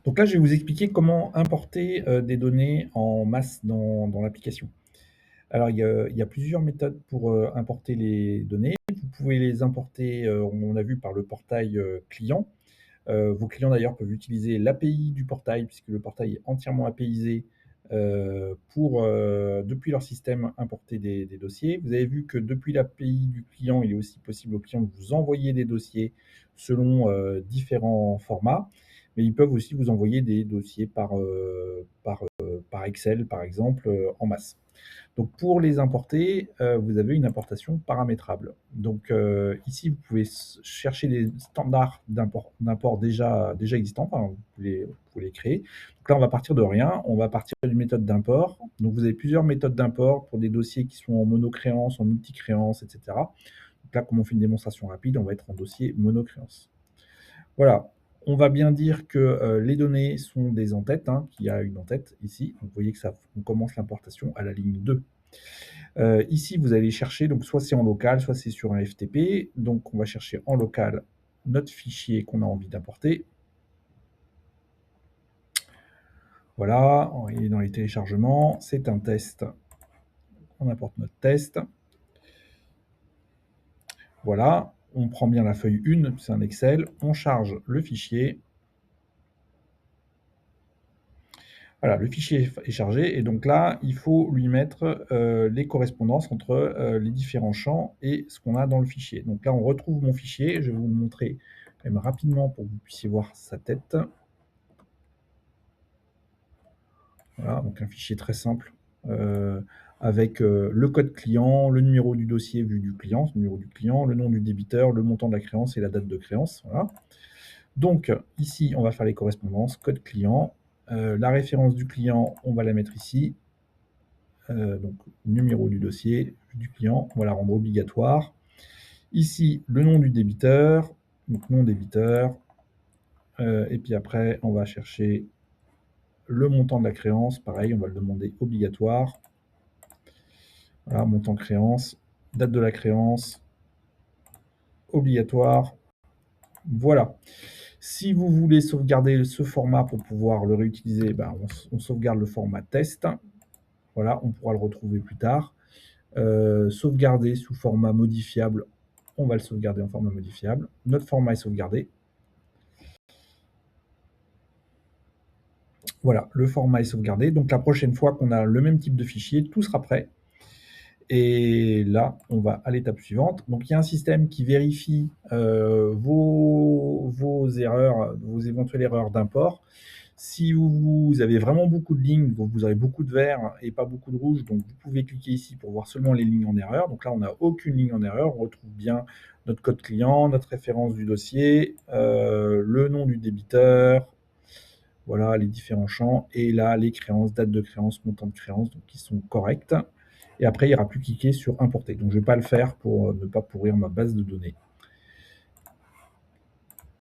Donc là, je vais vous expliquer comment importer des données en masse dans l'application. Alors, il y a plusieurs méthodes pour importer les données. Vous pouvez les importer, on a vu, par le portail client. Vos clients d'ailleurs peuvent utiliser l'API du portail, puisque le portail est entièrement APIsé, pour, depuis leur système, importer des dossiers. Vous avez vu que depuis l'API du client, il est aussi possible aux clients de vous envoyer des dossiers selon différents formats, mais ils peuvent aussi vous envoyer des dossiers par Excel, par exemple, en masse. Donc pour les importer, vous avez une importation paramétrable. Donc ici, vous pouvez chercher des standards d'import déjà existants, enfin, vous pouvez les créer. Donc là, on va partir de rien, on va partir d'une méthode d'import. Donc vous avez plusieurs méthodes d'import pour des dossiers qui sont en monocréance, en multicréance, et cetera. Donc là, comme on fait une démonstration rapide, on va être en dossier monocréance. Voilà, on va bien dire que les données sont des en-têtes, hein, qu'il y a une en-tête ici. Donc vous voyez que on commence l'importation à la ligne 2. Ici, vous allez chercher, donc soit c'est en local, soit c'est sur un FTP. Donc on va chercher en local notre fichier qu'on a envie d'importer. Voilà, il est dans les téléchargements, c'est un test. On importe notre test. Voilà, on prend bien la feuille 1, c'est un Excel, on charge le fichier. Voilà, le fichier est chargé et donc là, il faut lui mettre les correspondances entre les différents champs et ce qu'on a dans le fichier. Donc là, on retrouve mon fichier. Je vais vous le montrer quand même rapidement pour que vous puissiez voir sa tête. Voilà, donc un fichier très simple avec le code client, le numéro du dossier vu du client, le numéro du client, le nom du débiteur, le montant de la créance et la date de créance. Voilà. Donc ici, on va faire les correspondances, code client. La référence du client, on va la mettre ici. Donc numéro du dossier du client, on va la rendre obligatoire. Ici, le nom du débiteur, donc nom débiteur. Et puis après, on va chercher le montant de la créance. Pareil, on va le demander obligatoire. Voilà, montant créance, date de la créance, obligatoire. Voilà. Si vous voulez sauvegarder ce format pour pouvoir le réutiliser, ben, on sauvegarde le format test. Voilà, on pourra le retrouver plus tard. Sauvegarder sous format modifiable, on va le sauvegarder en format modifiable. Notre format est sauvegardé. Voilà, le format est sauvegardé. Donc la prochaine fois qu'on a le même type de fichier, tout sera prêt. Et là, on va à l'étape suivante. Donc il y a un système qui vérifie vos erreurs, vos éventuelles erreurs d'import. Si vous avez vraiment beaucoup de lignes, vous aurez beaucoup de vert et pas beaucoup de rouge, donc vous pouvez cliquer ici pour voir seulement les lignes en erreur. Donc là, on n'a aucune ligne en erreur. On retrouve bien notre code client, notre référence du dossier, le nom du débiteur, voilà les différents champs, et là, les créances, date de créance, montant de créance, donc qui sont corrects. Et après, il n'y aura plus cliquer sur importer. Donc je ne vais pas le faire pour ne pas pourrir ma base de données.